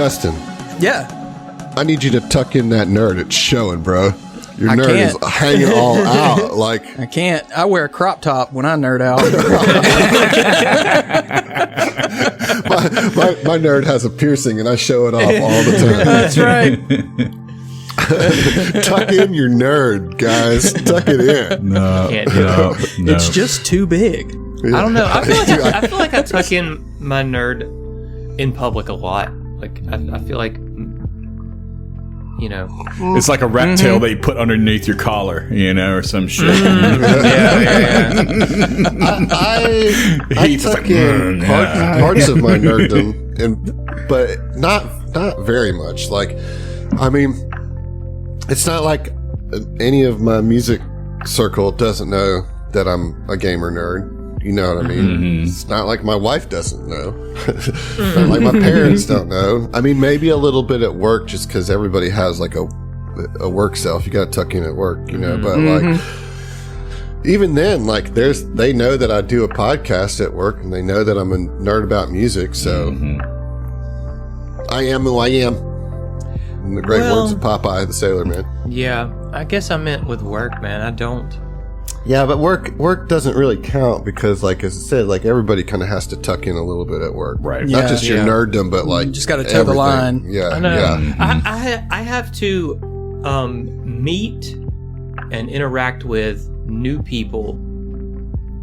Preston. Yeah. I need you to tuck in that nerd. It's showing, bro. Your I nerd can't. is hanging all out. Like, I can't. I wear a crop top when I nerd out. my nerd has a piercing, and I show it off all the time. That's right. Tuck in your nerd, guys. Tuck it in. No. It's just too big. Yeah. I don't know. I feel like I tuck in my nerd in public a lot. Like I feel like, you know, It's like a rat tail that you put underneath your collar, or some shit. yeah. I tuck in parts of my nerddom, but not very much. Like, I mean, it's not like any of my music circle doesn't know that I'm a gamer nerd. You know what I mean? Mm-hmm. It's not like my wife doesn't know. Not like my parents don't know. I mean, maybe a little bit at work, just because everybody has like a work self. You got to tuck in at work, But like, even then, like, they know that I do a podcast at work, and they know that I'm a nerd about music. So I am who I am. In the great words of Popeye the Sailor Man. Yeah, I guess I meant with work, man. I don't. Yeah, but work doesn't really count because, like, as I said, like, everybody kind of has to tuck in a little bit at work. Right. Not just your nerddom, but, like, You just got to toe the line. Yeah, I know. yeah. I have to meet and interact with new people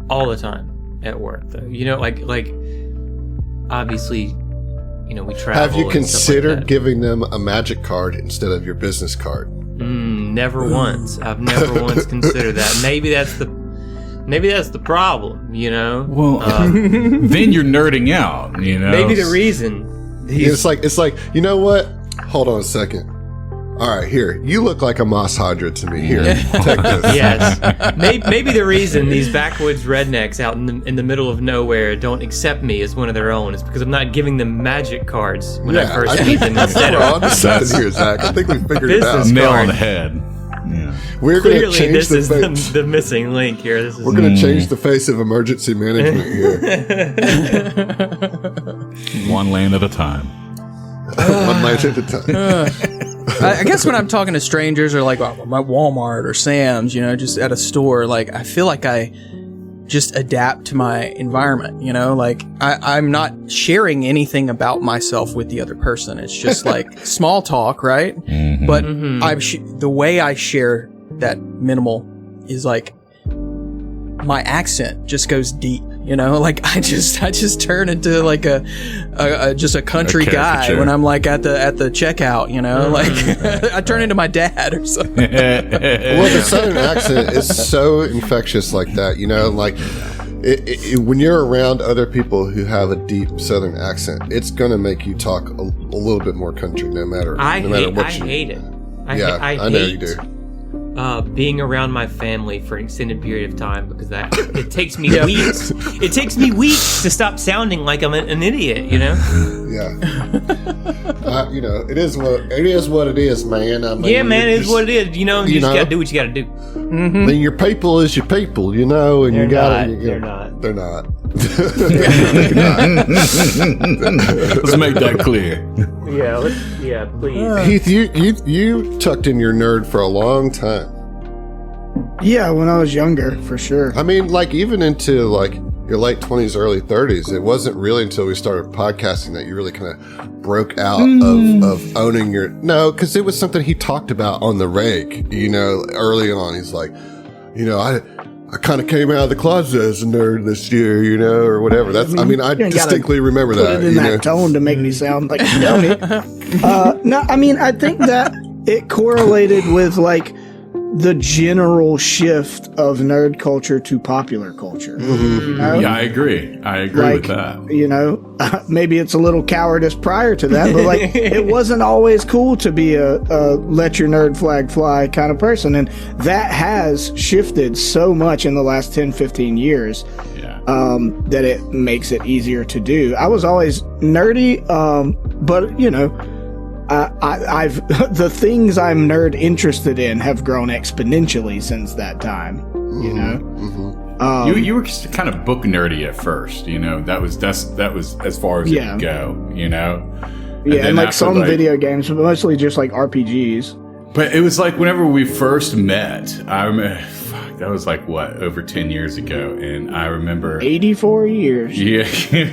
all the time at work, though. Like obviously, we travel. Have you and considered stuff like giving them a magic card instead of your business card? Never once. I've never once considered that. Maybe that's the problem. Well, then you're nerding out. Maybe the reason. It's like, you know what? Hold on a second. All right, here. You look like a Moss Hydra to me. Here, take this. Yes. Maybe the reason these backwoods rednecks out in the middle of nowhere don't accept me as one of their own is because I'm not giving them magic cards when I first meet them instead We're of on to something here, Zach. I think we figured it out. Business nail on card. the head. Yeah. We're going to Clearly, change this is face. the missing link here. We're going to change the face of emergency management here. One land at a time. One night at a time. I guess when I'm talking to strangers or like my Walmart or Sam's, just at a store, like I feel like I just adapt to my environment, like I'm not sharing anything about myself with the other person. It's just like small talk, right? Mm-hmm. But the way I share that minimal is like my accent just goes deep, like I just turn into like a country guy when I'm like at the checkout, like I turn into my dad or something. Well, the Southern accent is so infectious like that, like when you're around other people who have a deep Southern accent, it's going to make you talk a little bit more country no matter what. I hate it. I know you do. Being around my family for an extended period of time because it takes me weeks. It takes me weeks to stop sounding like I'm an idiot. Yeah. It is what it is, man. I mean, it is what it is. You just gotta do what you gotta do. Mm-hmm. I mean, your people is your people, and you gotta. They're not. They're not. Let's make that clear. Yeah, please. Heath, you tucked in your nerd for a long time. Yeah, when I was younger, for sure. I mean, like, even into like your late 20s, early 30s, it wasn't really until we started podcasting that you really kind of broke out of owning your... No, because it was something he talked about on the reg, early on. He's like, I kind of came out of the closet as a nerd this year, or whatever. I distinctly remember that. Put it in that tone to make me sound like a dummy. No, I mean, I think that it correlated with like the general shift of nerd culture to popular culture. Mm-hmm. Yeah, I agree. I agree with that. Maybe it's a little cowardice prior to that, but like it wasn't always cool to be a let your nerd flag fly kind of person. And that has shifted so much in the last 10, 15 years that it makes it easier to do. I was always nerdy, but I've the things I'm nerd interested in have grown exponentially since that time. You were kind of book nerdy at first. That was as far as it could go. Yeah, and like after, some video games, but mostly just like RPGs. But it was like whenever we first met, I remember, that was like, what, over 10 years ago. And I remember 84 years. Yeah,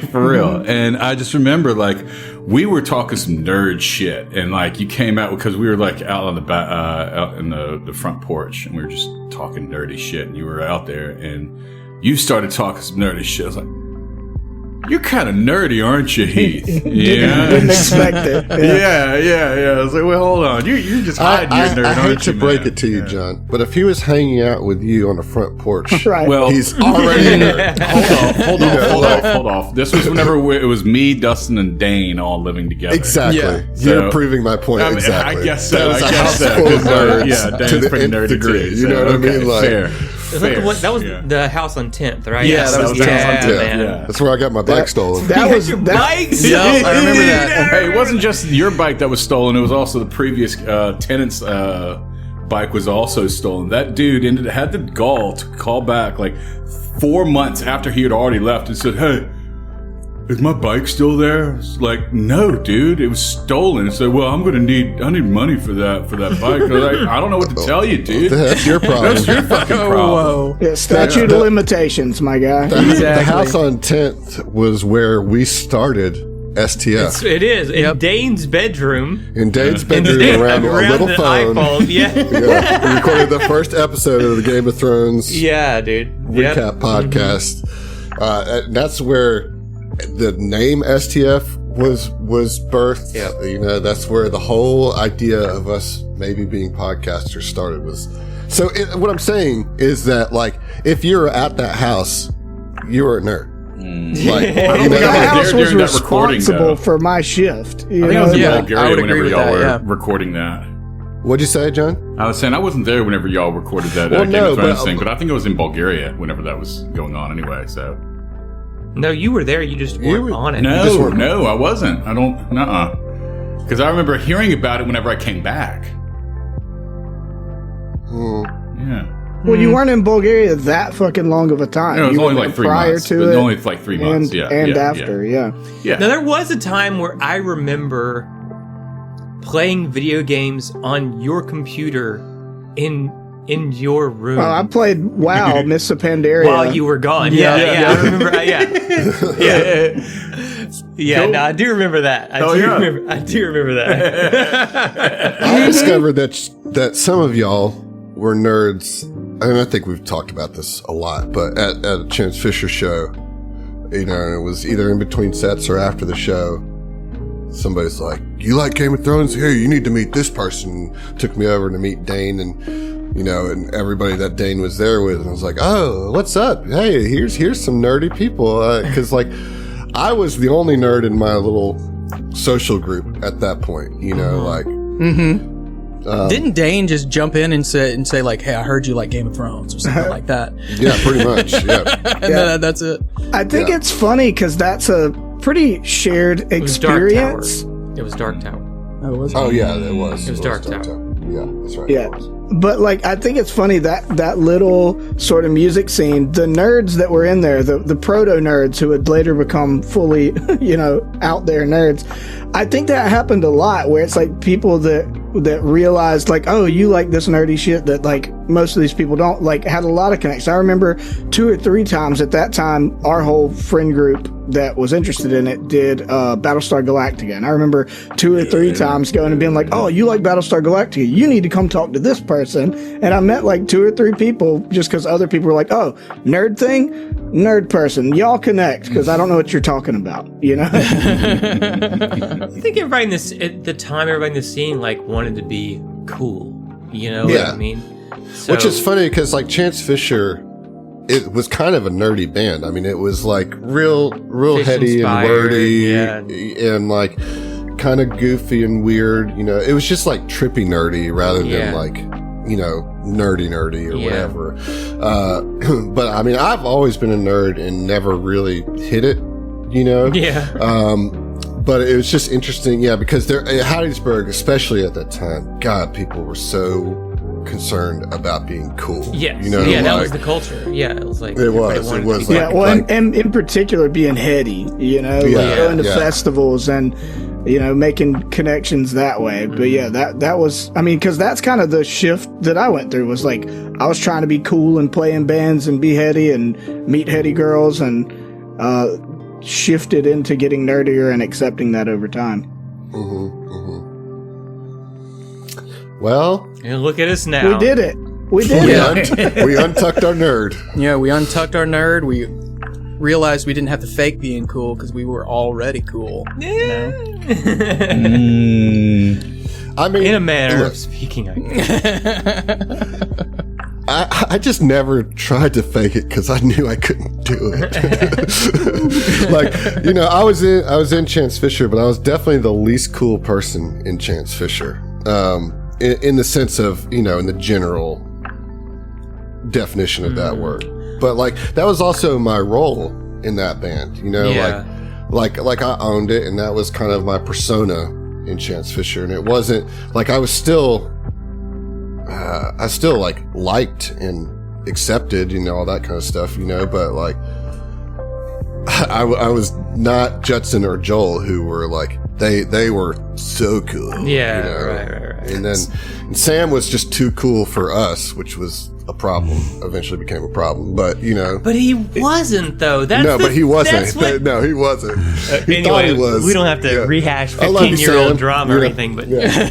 for real. And I just remember, like, we were talking some nerd shit, and like you came out because we were like out on the out in the front porch, and we were just talking nerdy shit. And you were out there, and you started talking some nerdy shit. I was like, "You're kind of nerdy, aren't you, Heath?" Yeah, Didn't expect it. Yeah. I was like, "Well, hold on, you're just hiding your nerd." I hate aren't to you, break man? it to you, John, but if he was hanging out with you on the front porch, Right. Well, he's already a nerd. Hold off. This was whenever it was me, Dustin, and Dane all living together. Exactly. Yeah. You're So- proving my point. Exactly. I guess so. That was I a guess house so. full of 'Cause, nerds yeah, to Dane's the pretty nth nerdy degree. too. You know what I mean? Like, fair. Is that the one, that was Yeah. the house on 10th, right? Yeah, that was 10th. man. Yeah. that's where I got my bike stolen. That was Your that. bikes? Yep, I remember that. Hey, it wasn't just your bike that was stolen. It was also the previous tenant's bike was also stolen. That dude had the gall to call back like 4 months after he had already left and said, "Hey, is my bike still there?" It's like, "No, dude, it was stolen." He said, "Well, I need money for that bike." I was like, "I don't know what to tell you, dude. That's your problem. That's your fucking problem." Whoa. Yeah, statute of limitations, my guy. The house on 10th was where we started STF. It is. In Yep. Dane's bedroom. In Dave's bedroom around a little the phone. iPhone. Yeah. Yeah, we recorded the first episode of the Game of Thrones Yeah, dude. Yep. recap podcast. And that's where the name STF was birthed. Yep. You know, that's where the whole idea of us maybe being podcasters started. So what I'm saying is that, like, if you're at that house, you were a nerd. Like, you know, The house was during that recording, responsible though. for my shift. I think I was in Yeah, I Bulgaria would whenever agree with y'all that, were yeah. recording that. what'd you say, John? I was saying I wasn't there whenever y'all recorded that Well, Game no, of Thrones but- thing, but I think it was in Bulgaria whenever that was going on anyway. So No, you were there. You just weren't on it. just weren't- no, I wasn't. I don't. Because I remember hearing about it whenever I came back. Yeah. Well, you weren't in Bulgaria that fucking long of a time. No, it was You only were like 3 prior months. to But it, only like 3 months. and, Yeah. and yeah, after, yeah. Yeah. Now, there was a time where I remember playing video games on your computer in your room Well, I played WoW, Miss Pandaria. while you were gone. Yeah, Yeah, yeah. I remember. Yeah. No, I do remember that. I do remember that. I discovered that some of y'all were nerds. And I think we've talked about this a lot, but at a Chance Fisher show, you know, and it was either in between sets or after the show, somebody's like, "You like Game of Thrones? Here, you need to meet this person." Took me over to meet Dane, and you know, and everybody that Dane was there with, and I was like, "Oh, what's up? Hey, here's some nerdy people," because like I was the only nerd in my little social group at that point, you know, like. Didn't Dane just jump in and say like, "Hey, I heard you like Game of Thrones" or something like that? Yeah, pretty much. Yeah. And then that's it. I think Yeah. it's funny because that's a pretty shared It was Dark Tower. experience. It was Dark Tower. Oh, was it? Oh yeah, it was. It was Dark Tower. Yeah, that's right. Yeah. It was. But like, I think it's funny that little sort of music scene, the nerds that were in there, the proto nerds who would later become fully, you know, out there nerds. I think that happened a lot where it's like people that realized like, oh, you like this nerdy shit that like most of these people don't, like had a lot of connections. I remember 2 or 3 times at that time, our whole friend group that was interested in it did Battlestar Galactica. And I remember 2 or 3 times going and being like, oh, you like Battlestar Galactica, you need to come talk to this person. And I met like 2 or 3 people just because other people were like, oh, nerd thing, nerd person, y'all connect because I don't know what you're talking about, you know? I think everybody in this at the time, everybody in the scene like wanted to be cool. You know what Yeah. I mean? So, Which is funny because like Chance Fisher, it was kind of a nerdy band. I mean, it was like real Fish heady and inspired, wordy yeah. and like kind of goofy and weird. You know, it was just like trippy nerdy rather Yeah. than like, you know, nerdy or Yeah. whatever. But I mean, I've always been a nerd and never really hit it, you know? yeah. But it was just interesting, yeah, because there at Hattiesburg, especially at that time, God, people were so concerned about being cool. Yes. You know, yeah, that like, was the culture. Yeah, it was like It was, everybody wanted it was to be like- Yeah, well, and in particular being heady, you know, Yeah, like going to yeah. festivals and making connections that way. But yeah, that was, I mean, because that's kind of the shift that I went through, was like, I was trying to be cool and play in bands and be heady and meet heady girls, and shifted into getting nerdier and accepting that over time. Well, And look at us now. We did it. We did it. we untucked our nerd. Yeah, we untucked our nerd. We realized we didn't have to fake being cool because we were already cool. I mean, In a manner look, of speaking, I guess. I just never tried to fake it because I knew I couldn't do it. Like, I was in Chance Fisher, but I was definitely the least cool person in Chance Fisher. In the sense of, in the general definition of that word. But like, that was also my role in that band, like I owned it, and that was kind of my persona in Chance Fisher. And it wasn't like I still like liked and accepted, all that kind of stuff, but like I was not Judson or Joel, who were like, they were so cool. Yeah, right. And then Sam was just too cool for us, which was a problem. Eventually became a problem, but But he wasn't, though. But he wasn't. That's what, No, he wasn't. He anyway, thought he was. we don't have to Yeah. rehash I love you, 15-year-old Sam. drama or anything, but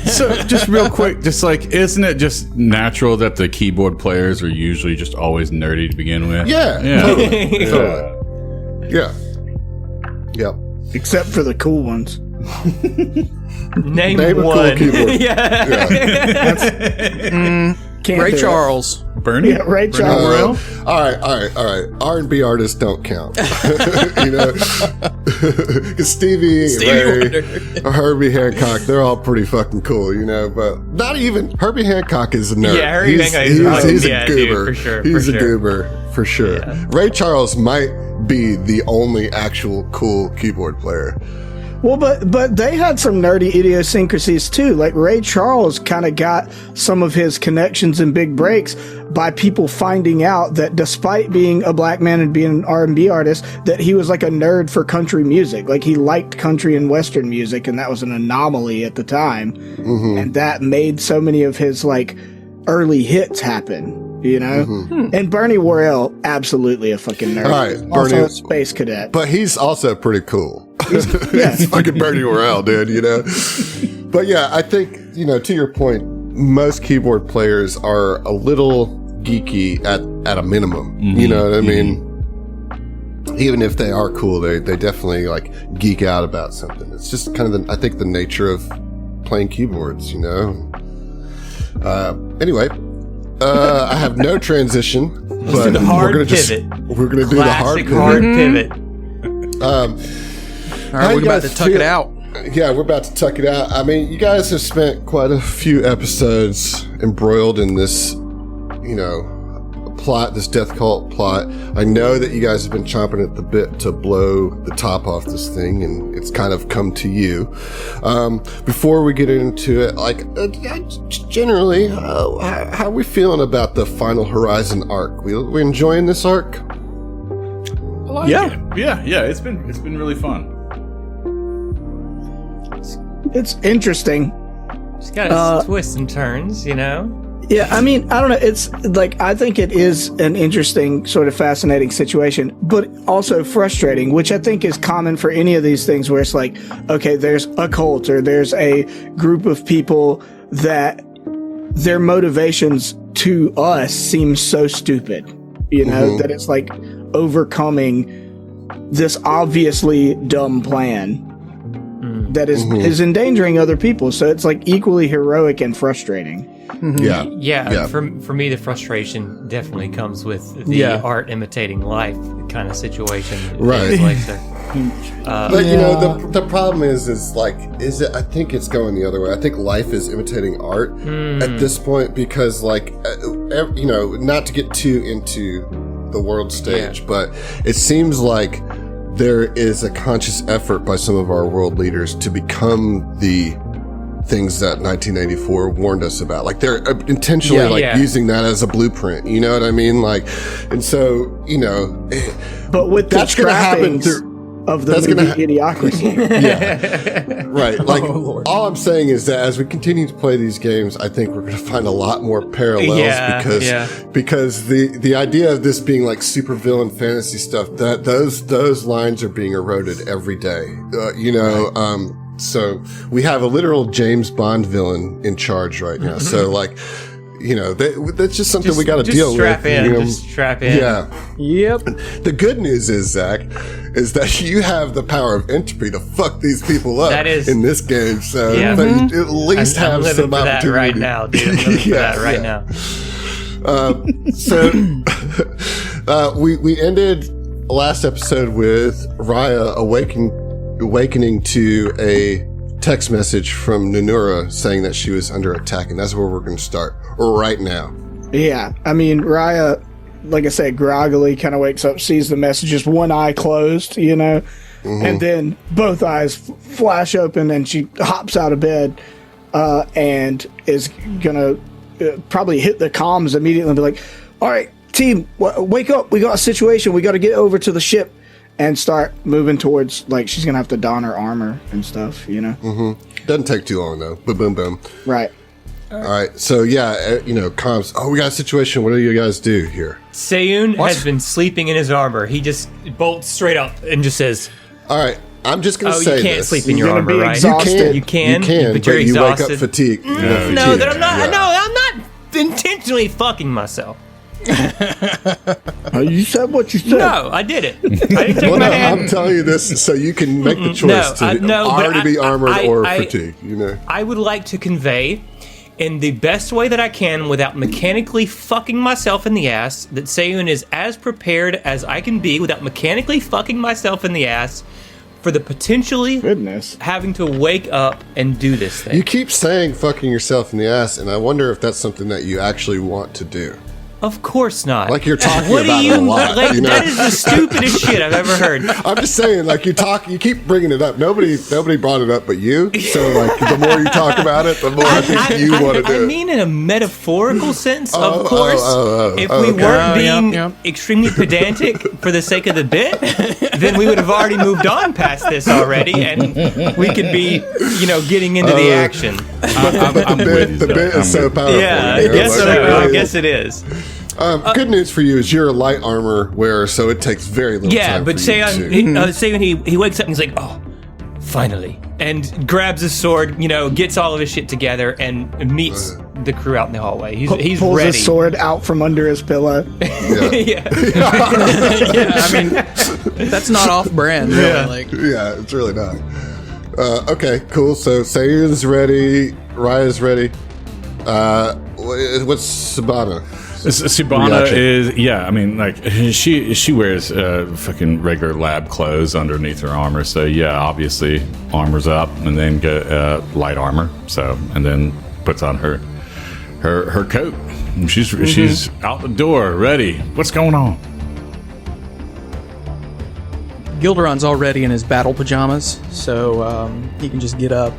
So, just real quick, just like, isn't it just natural that the keyboard players are usually just always nerdy to begin with? Yeah, totally. Yeah. Yep. Except for the cool ones. name Name a cool one. keyboard. Yeah. Can't Ray do it. Charles. Bernie? Yeah, Ray Charles. All right. R&B artists don't count. Because Stevie Ray, Wonder. Herbie Hancock, they're all pretty fucking cool, but not even Herbie Hancock is a nerd. Yeah, Herbie Hancock is he's yeah, a dude, goober. for sure, He's for a sure. goober for sure. Yeah. Ray Charles might be the only actual cool keyboard player. Well, but they had some nerdy idiosyncrasies too. Like Ray Charles kind of got some of his connections and big breaks by people finding out that despite being a black man and being an R&B artist, that he was like a nerd for country music. Like he liked country and Western music, and that was an anomaly at the time. And that made so many of his like early hits happen. And Bernie Worrell, absolutely a fucking nerd. All right, Also Bernie- a space cadet. But he's also pretty cool. Yeah. He's fucking Bernie Worrell, dude, But yeah, I think, to your point, most keyboard players are a little geeky at a minimum. You know what I mean? Even if they are cool, they definitely like geek out about something. It's just kind of I think the nature of playing keyboards, Anyway, I have no transition, but the hard we're gonna pivot. we're gonna do the hard Classic pivot. hard pivot. All right, How we're you about to guys tuck it feel- out. Yeah, we're about to tuck it out. I mean, you guys have spent quite a few episodes embroiled in this, plot, this death cult plot. I know that you guys have been chomping at the bit to blow the top off this thing, and it's kind of come to you. Before we get into it, generally, how are we feeling about the Final Horizon arc? We enjoying this arc? Yeah. It's been really fun. It's interesting. It's got its twists and turns, Yeah, I mean, I don't know. It's like, I think it is an interesting, sort of fascinating situation, but also frustrating, which I think is common for any of these things where it's like, okay, there's a cult or there's a group of people that their motivations to us seem so stupid, that it's like overcoming this obviously dumb plan that is endangering other people. So it's like equally heroic and frustrating. Yeah. For me, the frustration definitely comes with the art imitating life kind of situation. Right. Like But the problem is it? I think it's going the other way. I think life is imitating art at this point because, not to get too into the world stage, but it seems like there is a conscious effort by some of our world leaders to become the things that 1984 warned us about. Like they're intentionally using that as a blueprint. You know what I mean? Like, and so, But with that's the going to happen trappings, of the That's movie gonna Idiocracy. Yeah. Right. Like, Lord. all I'm saying is that as we continue to play these games, I think we're going to find a lot more parallels because the idea of this being like super villain fantasy stuff, that those lines are being eroded every day. So we have a literal James Bond villain in charge right now. So like, that's just something we got to deal with. Just strap in. Yeah. Yep. The good news is, Zach, is that you have the power of entropy to fuck these people up in this game. So Yeah. that you at least I'm have living some for that opportunity. right now, dude. I'm living for that right now. So we ended last episode with Raya awakening to a text message from Nanura saying that she was under attack, and that's where we're going to start right now. Yeah, I mean, Raya, like I said, groggily kind of wakes up, sees the messages, one eye closed, and then both eyes flash open, and she hops out of bed and is gonna probably hit the comms immediately and be like, all right, team, wake up, we got a situation, we got to get over to the ship and start moving towards, like, she's gonna have to don her armor and stuff, Doesn't take too long though. Boom, boom. Right. All right, so comms. Oh, we got a situation. What do you guys do here? Seyun has been sleeping in his armor. He just bolts straight up and just says, All right, I'm just going to say you can't this. sleep in your You're armor, gonna be right? exhausted. You can, but you're you exhausted. wake up fatigued. No, that I'm not. No, I'm not intentionally fucking myself. You said what you said. No, I did it. I didn't take my hand. I'm telling you this so you can make the choice to already be armored or fatigued. I would like to convey, in the best way that I can, without mechanically fucking myself in the ass, that Seyun is as prepared as I can be without mechanically fucking myself in the ass for the potentially having to wake up and do this thing. You keep saying fucking yourself in the ass, and I wonder if that's something that you actually want to do. Of course not. Like you're talking about it a lot. That is the stupidest shit I've ever heard. I'm just saying, like you keep bringing it up. Nobody brought it up but you. So like the more you talk about it, the more I think you want to do it. I mean, in a metaphorical sense, of course. If we weren't being extremely pedantic for the sake of the bit, then we would have already moved on past this already, and we could be, getting into the action. The bit is so powerful. Yeah, I guess it is. Good news for you is you're a light armor wearer, so it takes very little time. Yeah, but say when he wakes up and he's like, oh, finally, and grabs his sword, gets all of his shit together and meets the crew out in the hallway. He's pulls ready. his sword out from under his pillow. Yeah. I mean, that's not off-brand, really. Yeah, it's really not. Okay, cool. So Seyun's ready. Raya's ready. What's Sabana? Sibana is, I mean, like, she wears fucking regular lab clothes underneath her armor, so obviously armor's up, and then go light armor, and then puts on her coat. And she's out the door, ready. What's going on? Gilderon's already in his battle pajamas, so he can just get up,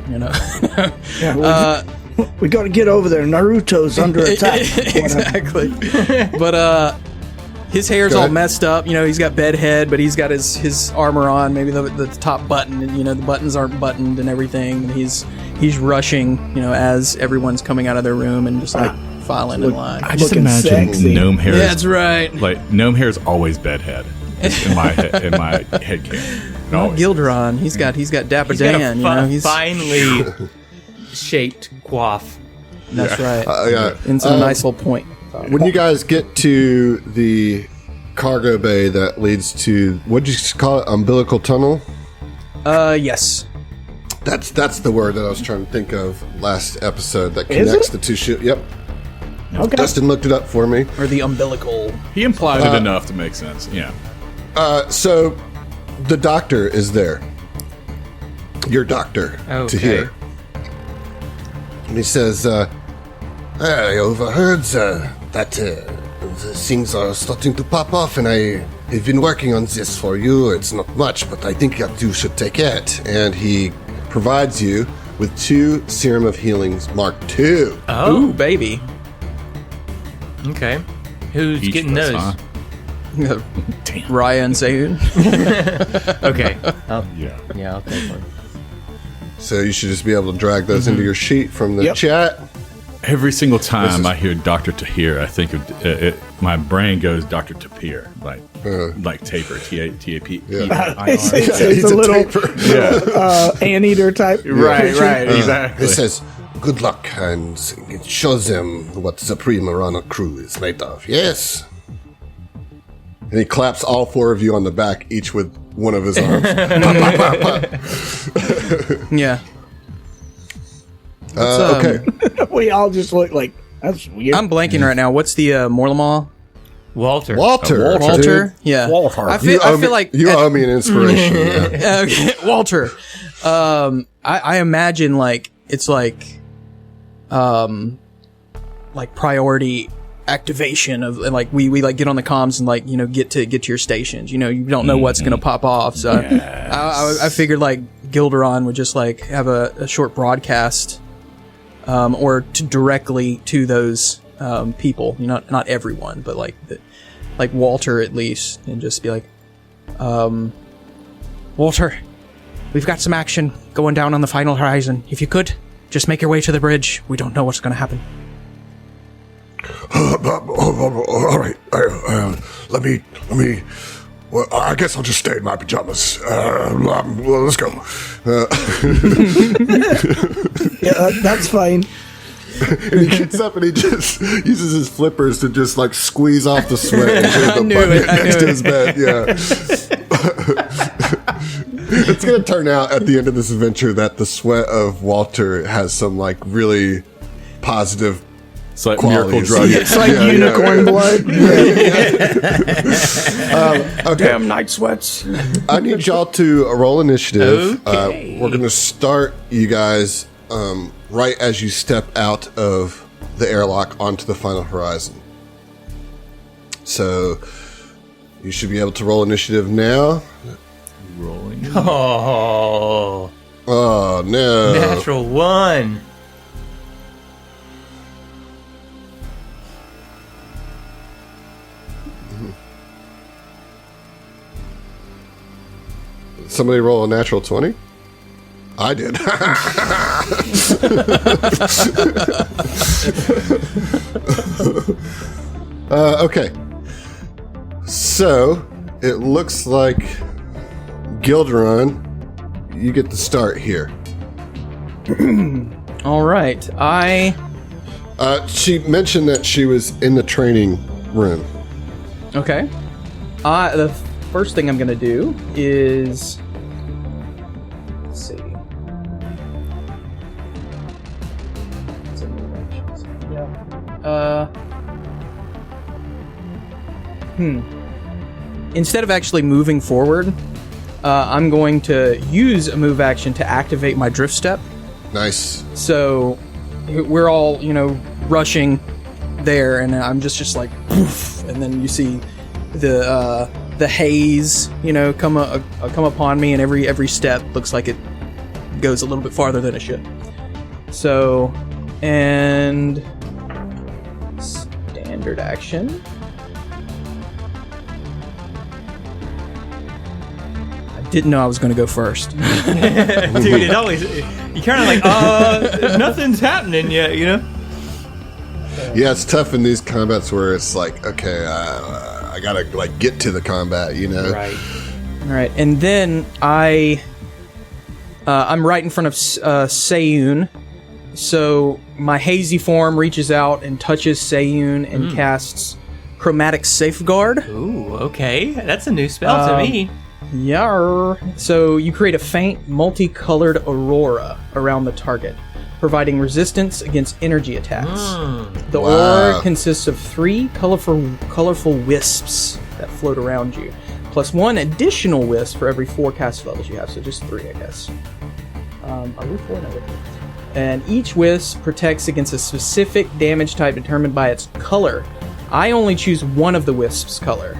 We got to get over there. Naruto's under attack. Exactly. But his hair's all messed up. He's got bed head, but he's got his armor on. Maybe the top button, and the buttons aren't buttoned and everything. And he's rushing, as everyone's coming out of their room and just like filing in line. I just imagine sexy. gnome hair. Yeah, that's right. Like gnome hair is always bedhead in my head canon. Well, Gilderon, he's got Dapper He's Dan. got a finely shaped coif. That's right. Yeah. In some nice little point. When you guys get to the cargo bay that leads to, what'd you call it, umbilical tunnel? Yes. That's the word that I was trying to think of last episode that connects the two ships. Yep. Okay. Dustin looked it up for me. Or the umbilical. He implied it enough to make sense. Yeah. So the doctor is there. Your doctor to hear. And he says, I overheard that things are starting to pop off, and I've been working on this for you. It's not much, but I think that you should take it. And he provides you with 2 Serum of Healings Mark II. Oh, ooh, baby. Okay. Who's Each getting of us, those? huh? Raya and Sayun. Okay. Yeah. I'll take one. So you should just be able to drag those into your sheet from the chat. Every single time I hear Dr. Tahir, I think of my brain goes Dr. Tapir, like taper, T-A-P. It's a little anteater type. Right, exactly. It says, good luck, and it shows them what the Marana crew is made of. Yes. And he claps all 4 of you on the back, each with one of his arms. Pop, pop, pop. Yeah. Okay. We all just look like, that's weird. I'm blanking right now. What's the Morlamal? Walter. Walter? Yeah. Walter. I feel like you owe me an inspiration. Yeah. Okay, Walter. I imagine like it's like priority activation of like we like get on the comms and like get to your stations. You don't know what's gonna pop off. So I figured like Gilderon would just like have a short broadcast, or directly to those people. Not everyone, but like Walter at least, and just be like, Walter, we've got some action going down on the final horizon. If you could, just make your way to the bridge. We don't know what's going to happen. All right. Let me. Well, I guess I'll just stay in my pajamas. Well, let's go. Yeah, that's fine. And he gets up and he just uses his flippers to just like squeeze off the sweat into the bucket next to his bed. Yeah. It's going to turn out at the end of this adventure that the sweat of Walter has some like really positive It's like miracle qualities. drug. It's like unicorn blood. Okay. Damn night sweats. I need y'all to roll initiative. Okay. We're going to start, you guys, right as you step out of the airlock onto the final horizon. So you should be able to roll initiative now. Rolling. Oh, Oh, no. natural 1. Somebody roll a natural 20? I did. Okay. So, it looks like Gilderon, you get the start here. All right. She mentioned that she was in the training room. Okay. The first thing I'm going to do is... Let's see. Instead of actually moving forward, I'm going to use a move action to activate my drift step. Nice. So we're all, rushing there, and I'm just like, poof, and then you see the haze, come upon me, and every step looks like it goes a little bit farther than it should. So, and standard action. I didn't know I was going to go first. Dude, it always... You kind of like, nothing's happening yet, Yeah, it's tough in these combats where it's like, okay, I gotta like get to the combat, Right. All right, and then I'm right in front of Sayun, so my hazy form reaches out and touches Sayun and casts Chromatic Safeguard. Ooh, okay. That's a new spell to me. Yarr. So you create a faint, multicolored aurora around the target, providing resistance against energy attacks. The aurora consists of 3 colorful wisps that float around you, plus 1 additional wisp for every 4 cast spells you have, so just 3, I guess. Are we 4? No, we're 3. And each wisp protects against a specific damage type determined by its color. I only choose one of the wisp's color,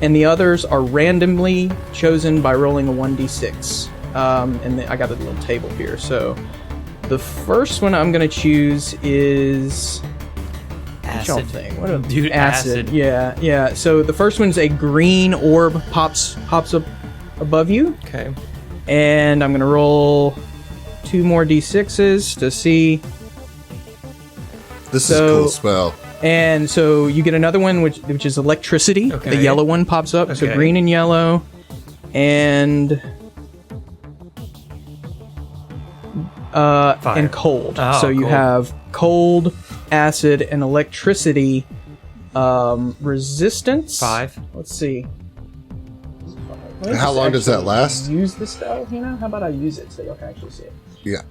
and the others are randomly chosen by rolling a 1d6. And I got a little table here, so... The first one I'm going to choose is Y'all Acid. think? What a Dude, acid. Yeah. So the first one's a green orb pops up above you, Okay. and I'm gonna roll 2 more d6s to see. This is a So- cool spell. And so you get another one, which is electricity. Okay. The yellow one pops up. So Okay. green and yellow, and Fire. and cold. Oh, so you cold. have cold, acid, and electricity resistance. 5. Let's see. How long does that last? Use the spell, How about I use it so y'all can actually see it? Yeah.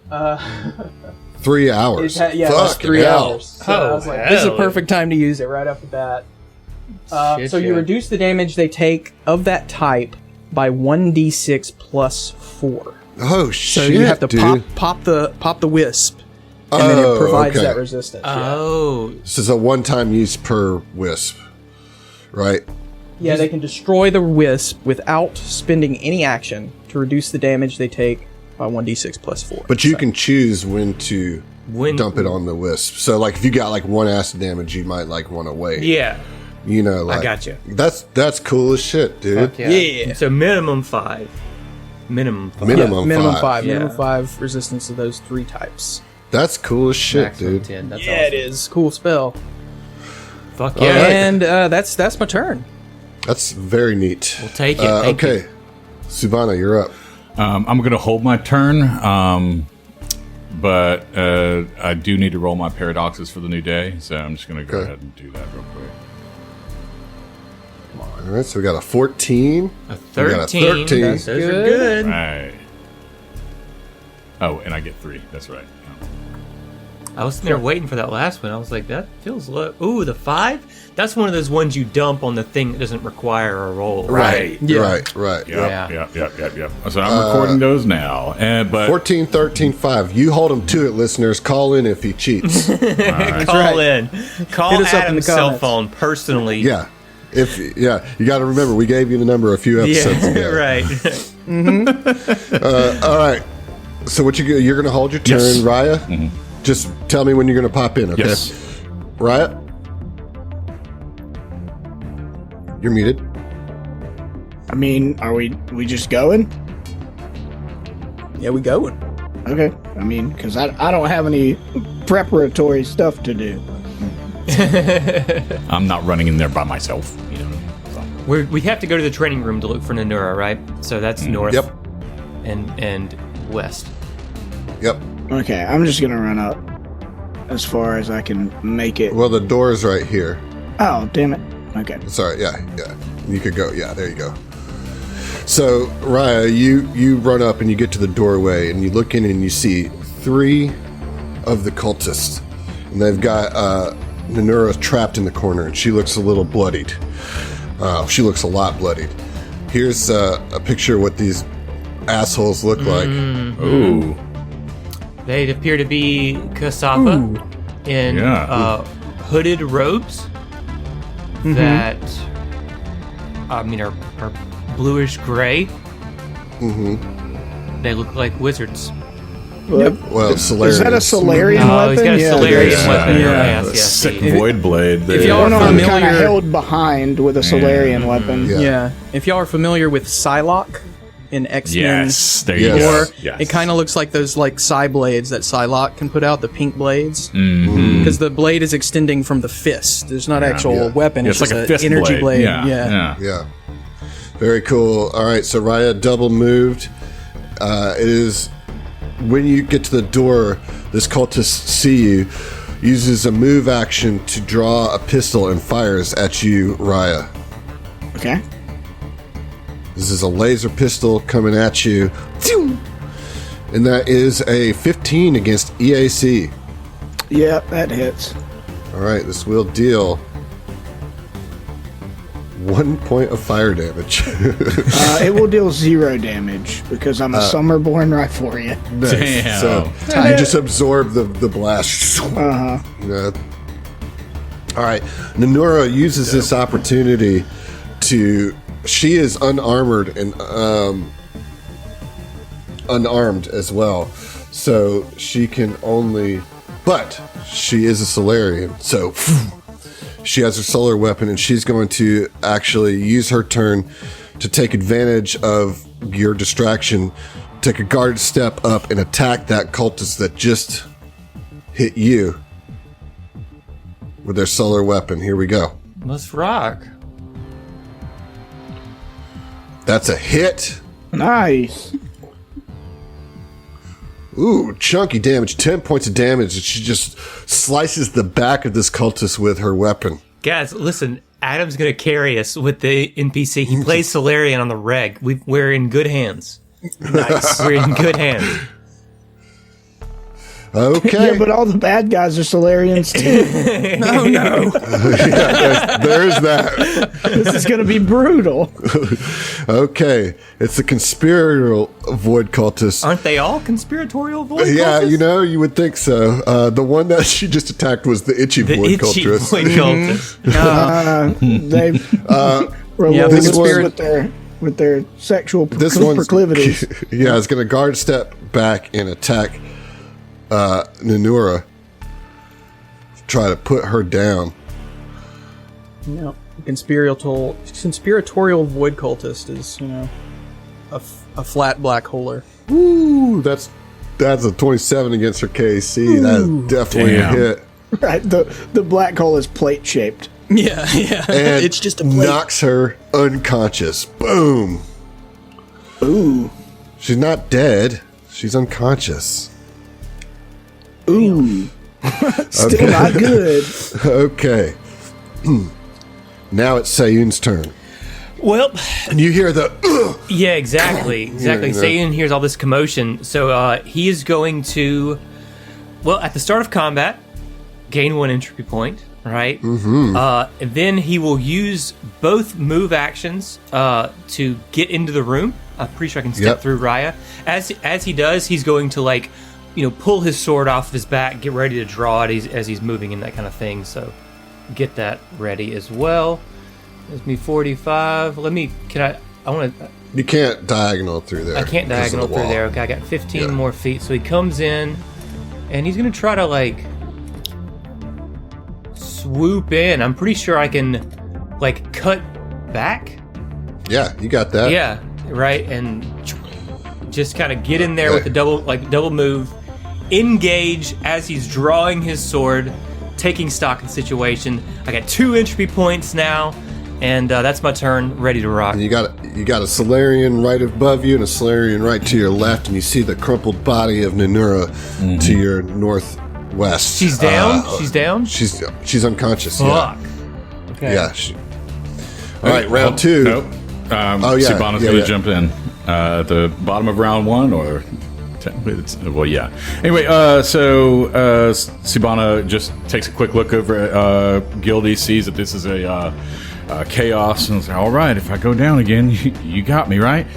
3 hours. It's 3 hell. hours. So I was like, this is a perfect time to use it right off the bat. Shit, So you yeah. reduce the damage they take of that type by 1d6 plus 4. Oh So shit, you have to dude. pop the wisp, and then it Oh, provides okay. that resistance. Oh. This is a one-time use per wisp, right? Yeah, they can destroy the wisp without spending any action to reduce the damage they take by 1d6 plus 4. But you can choose when to When dump it on the wisp. So, like, if you got like 1 acid damage, you might like want to wait. Yeah. You know, like, gotcha. That's cool as shit, dude. Fuck yeah. Yeah. So minimum 5. Minimum 5. Minimum minimum 5. 5. Yeah. Minimum 5 resistance to those 3 types. That's cool as shit, Maximum dude. 10. That's Yeah, awesome. it is. Cool spell. Fuck All yeah. right. And that's my turn. That's very neat. We'll take it. Thank okay, Subhana, you're up. I'm going to hold my turn, but I do need to roll my paradoxes for the new day, so I'm just going to go Okay. ahead and do that real quick. All right, so we got a 14. A We got a 13. 13. Those are good. Right. Oh, and I get 3. That's right. I was sitting there waiting for that last one. I was like, that feels low. Ooh, the 5? That's one of those ones you dump on the thing that doesn't require a roll. Right. Yeah. Right. Yep. So I'm recording those now. But 14, 13, 5. You hold him to it, listeners. Call in if he cheats. Call in. Call Hit us up in Adam's the cell comments. phone personally. Yeah. You got to remember, we gave you the number a few episodes Yeah, ago. right. All right. So you're going to hold your turn, Yes. Raya? Just tell me when you're going to pop in, okay? yes. Raya? You're muted. I mean, are we just going? Yeah, we going. Okay. I mean, because I don't have any preparatory stuff to do. I'm not running in there by myself. You know. So. We have to go to the training room to look for Nanura, right? So that's north Yep. and west. Yep. Okay, I'm just gonna run up as far as I can make it. Well, the door's right here. Oh, damn it. Okay. Sorry, yeah. You could go. Yeah, there you go. So, Raya, you run up and you get to the doorway and you look in and you see 3 of the cultists. And they've got Nanura trapped in the corner and she looks a little bloodied. She looks a lot bloodied. Here's a picture of what these assholes look like. Ooh. They appear to be Kasapa in Yeah. hooded robes that, I mean, are bluish gray. Mm-hmm. They look like wizards. Well, Solarians. Is that a Solarian Oh, weapon? he's got a Solarian Yeah. weapon. Yeah. Yes, Sick yes. void blade. If y'all are One arm kind familiar- of held behind with a Solarian weapon. Yeah. Yeah. If y'all are familiar with Psylocke in X-Men Yes. There you Yes. go. lore, Yes. it kind of looks like those like Psy blades that Psylocke can put out, the pink blades. Mhm. Because the blade is extending from the fist. There's not actual Yeah. weapon. Yeah, It's it's just like a fist an energy blade. Yeah. Yeah. Very cool. All right, so Raya double moved. It is when you get to the door, this cultist see you, uses a move action to draw a pistol and fires at you, Raya. Okay. This is a laser pistol coming at you. And that is a 15 against EAC. Yeah, that hits. All right, this will deal 1 point of fire damage. It will deal 0 damage because I'm a Summerborn Riforian. Nice. Damn. So you just absorb the blast. Uh-huh. You know? All right. Nanura uses this opportunity to. She is unarmored and unarmed as well, so she can only. But she is a Solarian, so She has her solar weapon, and she's going to actually use her turn to take advantage of your distraction, take a guarded step up, and attack that cultist that just hit you with their solar weapon. Here we go. Let's rock. That's a hit. Nice. Ooh, chunky damage. 10 points of damage. And she just slices the back of this cultist with her weapon. Guys, listen, Adam's going to carry us with the NPC. He plays Solarian on the reg. We're in good hands. Nice. We're in good hands. Okay. Yeah, but all the bad guys are Solarians too. Oh no! Yeah, there's that. This is going to be brutal. Okay. It's the conspiratorial void cultist. Aren't they all conspiratorial void Yeah, cultists? you know, you would think so. The one that she just attacked was the itchy The void itchy cultist. void cultist. They Yeah, this this was with their sexual This one's proclivities. yeah, it's going to guard step back and attack Nanura. Try to put her down. No, conspiratorial void cultist is, you know, a flat black holer. Ooh, that's a 27 against her KC. That is definitely Damn. a hit. Right, the black hole is plate shaped. Yeah, And it's just a plate. knocks her unconscious. Boom. Ooh, She's not dead. She's unconscious. ooh, still not good. Okay. Now it's Sayun's turn. Well, And you hear the yeah, exactly. Exactly. you know. Sayun hears all this commotion. So he is going to, well, at the start of combat, gain 1 entropy point, right? Mm-hmm. And then he will use both move actions to get into the room. I'm pretty sure I can step through Raya. As he does, he's going to, like, you know, pull his sword off his back, get ready to draw it as he's moving and that kind of thing. So get that ready as well. There's me 45. I want to... You can't diagonal through there. I can't because of diagonal the through wall. there. Okay, I got 15 Yeah. more feet. So he comes in, and he's going to try to, like, swoop in. I'm pretty sure I can, like, cut back. Yeah, you got that. Yeah, right? And just kind of get in there with the double move. Engage as he's drawing his sword, taking stock of the situation. I got 2 entropy points now, and that's my turn. Ready to rock. And you got a Solarian right above you and a Solarian right to your left, and you see the crumpled body of Nanura to your northwest. She's down? She's down? She's unconscious. Fuck. Yeah. Okay. Yeah. All right, round 2. Nope. yeah, Sibana's yeah, going to yeah. jump in at the bottom of round 1, or technically it's, well, yeah. Anyway, so Sibana just takes a quick look over at Gildy, sees that this is a chaos, and is like, all right, if I go down again, you got me, right?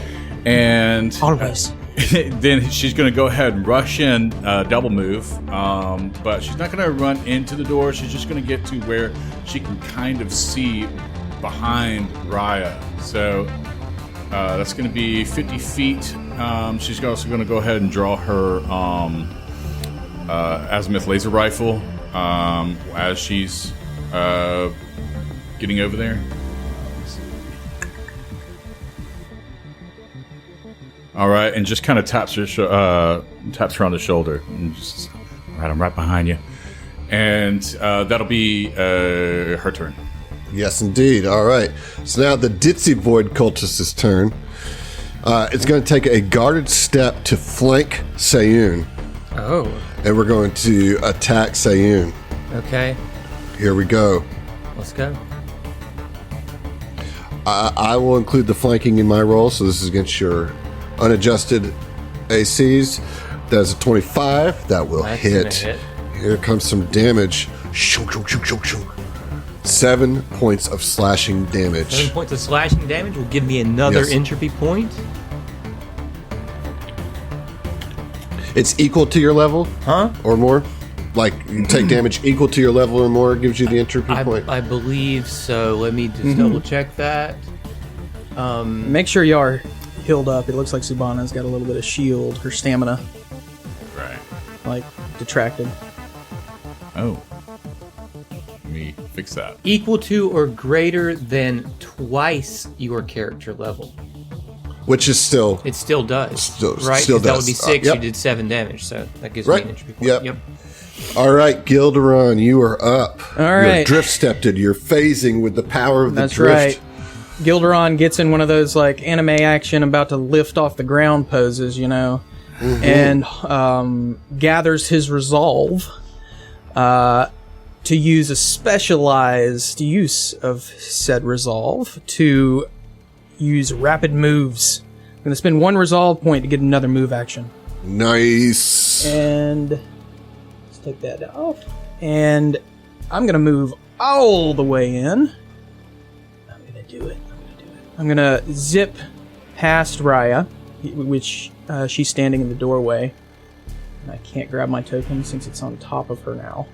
And Always. then she's going to go ahead and rush in, double move, but she's not going to run into the door. She's just going to get to where she can kind of see behind Raya. So that's going to be 50 feet. She's also going to go ahead and draw her azimuth laser rifle as she's getting over there. All right, and just kind of taps her on the shoulder. And just, all right, I'm right behind you. And that'll be her turn. Yes, indeed. All right. So now the Ditzy Void Cultist's turn. It's going to take a guarded step to flank Sayun, Oh, and we're going to attack Sayun. okay. Here we go. Let's go. I will include the flanking in my roll, so this is against your unadjusted ACs. That's a 25. That will That's hit. gonna hit. Here comes some damage. 7 points of slashing 7 damage. points of slashing damage will give me another Yes. entropy point. It's equal to your level, Huh? or more. Like you take damage equal to your level or more, gives you the entropy point. I believe so. Let me just double check that. Make sure you are healed up. It looks like Subana's got a little bit of shield. Her stamina, Right. like, detracted. Oh. Let me fix fix that. Equal to or greater than twice your character level. Which is still... It still does. Still right? 'Cause does. that would be 6. Yep. You did 7 damage, so that gives Right. me an injury. Yep. All right, Gilderon, you are up. All You're right. drift stepped it. You're phasing with the power of the That's drift. right. Gilderon gets in one of those like anime action about to lift off the ground poses, you know, and gathers his resolve to use a specialized use of said resolve to use rapid moves. I'm going to spend 1 resolve point to get another move action. Nice. And let's take that off. And I'm going to move all the way in. I'm going to do it. I'm going to zip past Raya, which she's standing in the doorway. And I can't grab my token since it's on top of her now.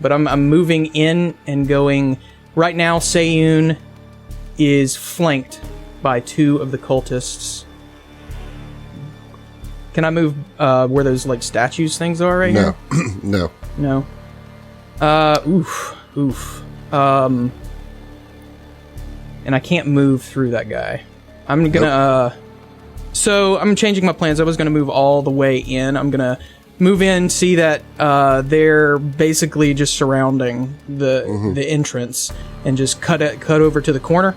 But I'm moving in and going... Right now, Seiyun is flanked by 2 of the cultists. Can I move where those like statues things are right here? No. No. Oof. And I can't move through that guy. I'm gonna, so I'm changing my plans. I was gonna move all the way in. I'm gonna move in, see that they're basically just surrounding the entrance, and just cut over to the corner.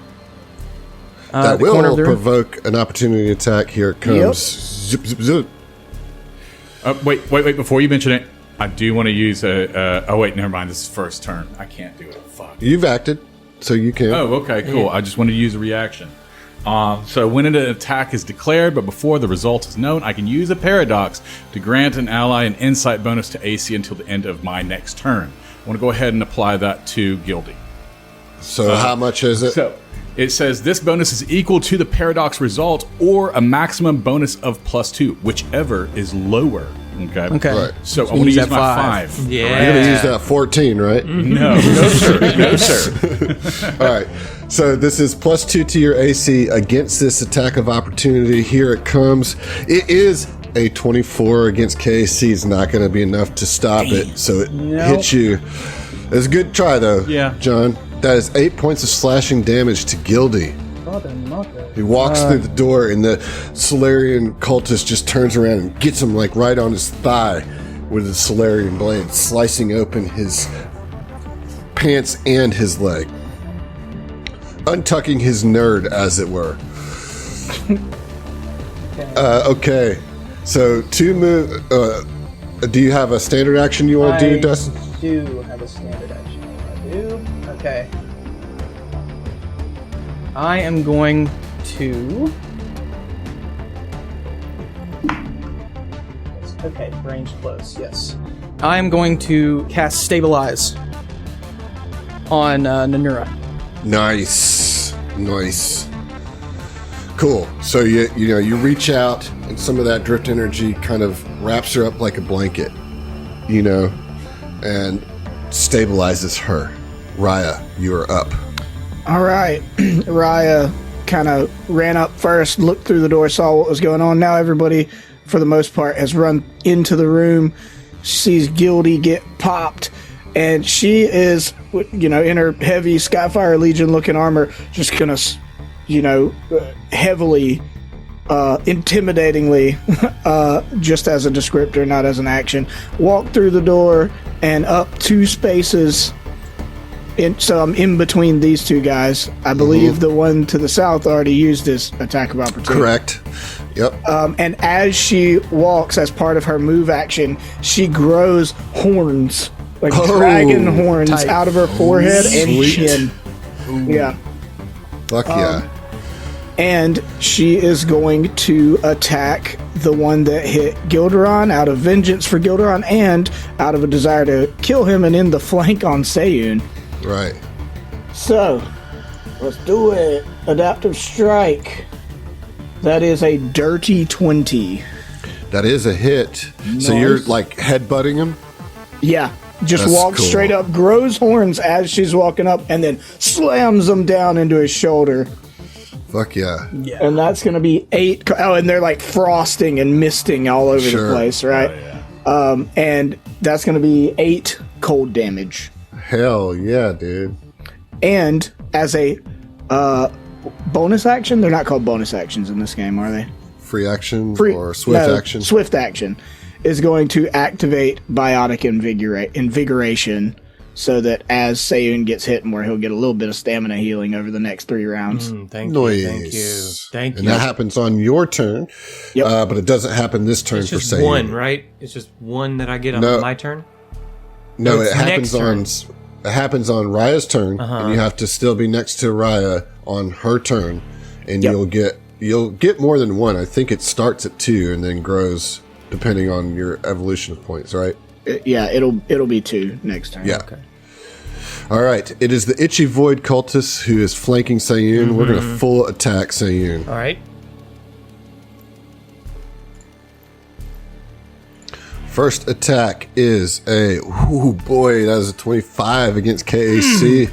That the corner will of the room. provoke an opportunity attack. Here it comes. Yep. Zip, zip, zip. Wait. Before you mention it, I do want to use a... oh, wait, never mind. This is first turn. I can't do it. Fuck. You've acted, so you can. Oh, okay, cool. I just wanted to use a reaction. So when an attack is declared, but before the result is known, I can use a paradox to grant an ally an insight bonus to AC until the end of my next turn. I want to go ahead and apply that to Gildy. So how much is it? So it says this bonus is equal to the paradox result or a maximum bonus of +2, whichever is lower. Okay. Right. So I you want to use use that my 5. 5. Yeah. You're going to use that 14, right? No, sir. No, sir. All right. So this is +2 to your AC against this attack of opportunity. Here it comes. It is a 24 against KC. Is not going to be enough to stop it. So it hits you. It's a good try, though, Yeah. John. That is 8 points of slashing damage to Gildy. He walks through the door, and the Solarian cultist just turns around and gets him like right on his thigh with the Solarian blade, slicing open his pants and his leg, untucking his nerd, as it were. Okay, so 2 move. Do you have a standard action you want to do, Dustin? I do have a standard action. I do. Okay. I am going to... Okay, range close, yes. I am going to cast Stabilize on Nanura. Nice. Cool. So you reach out, and some of that drift energy kind of wraps her up like a blanket, and stabilizes her. Raya, you are up. All right. Raya kind of ran up first, looked through the door, saw what was going on. Now everybody, for the most part, has run into the room, sees Gildy get popped, and she is, in her heavy Skyfire Legion looking armor, just gonna, heavily, intimidatingly, just as a descriptor, not as an action, walk through the door and up 2 spaces. So I'm in between these 2 guys. I believe the one to the south already used his attack of opportunity. Correct. Yep. And as she walks, as part of her move action, she grows horns, like dragon horns, tight. out of her forehead and Sweet. chin. Yeah. Fuck yeah. And she is going to attack the one that hit Gilderon out of vengeance for Gilderon and out of a desire to kill him and end the flank on Seiyun. Right. So, let's do it. Adaptive Strike. That is a dirty 20. That is a hit. So you're like headbutting him? Yeah. Just That's walks cool. straight up, grows horns as she's walking up, and then slams them down into his shoulder. Fuck yeah. And that's going to be 8. Oh, and they're like frosting and misting all over Sure. the place, right? And that's going to be 8 cold damage. hell yeah, dude. And as a bonus action, they're not called bonus actions in this game, are they? Free action or swift action? Swift action is going to activate biotic invigoration so that as Seiyun gets hit more, he'll get a little bit of stamina healing over the next 3 rounds. Thank And you. that happens on your turn, but it doesn't happen this turn It's for just Seiyun. one, right? It's just one that I get on my turn? No, it's it happens next on it happens on Raya's turn, and you have to still be next to Raya on her turn, and you'll get more than one. I think it starts at 2 and then grows depending on your evolution of points, right? It'll be 2 next turn. Yeah. Okay. All right. It is the Itchy Void Cultist who is flanking Seiyun. We're going to full attack Seiyun. All right. First attack is that is a 25 against KAC.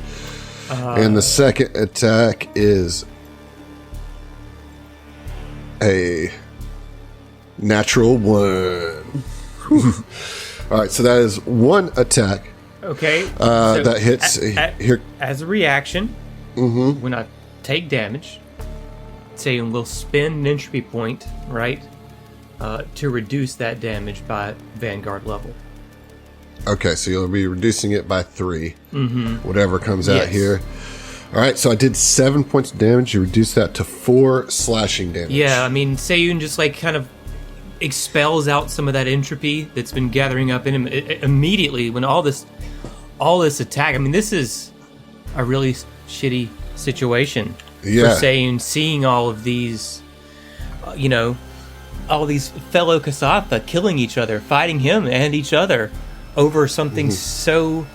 And the second attack is a natural 1. All right, so that is one attack. Okay. That hits here. As a reaction, when I take damage, Seiyun will spend an entropy point, right, to reduce that damage by Vanguard level. Okay, so you'll be reducing it by 3. Whatever comes out here. All right, so I did 7 points of damage. You reduce that to 4 slashing damage. Yeah, I mean, Seiyun just like kind of expels out some of that entropy that's been gathering up in him immediately when all this attack. I mean, this is a really shitty situation for Seiyun, seeing all of these, all these fellow Kasatha killing each other, fighting him and each other over something so